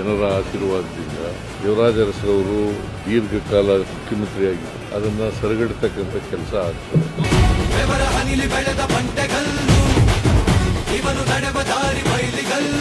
ಜನರ ಆಶೀರ್ವಾದದಿಂದ ಯುವರಾಜ್ ಅರಸರವರು ದೀರ್ಘಕಾಲ ಮುಖ್ಯಮಂತ್ರಿಯಾಗಿ ಅದನ್ನು ಸರಿಗಟ್ಟತಕ್ಕಂಥ ಕೆಲಸ ಆಗ್ತದೆ. ಬೆಳೆದ ಬಂಟೆಗಲ್ಲು ಇವನು ನಡೆವ ದಾರಿ ಬಯಲಿಗಲ್ಲು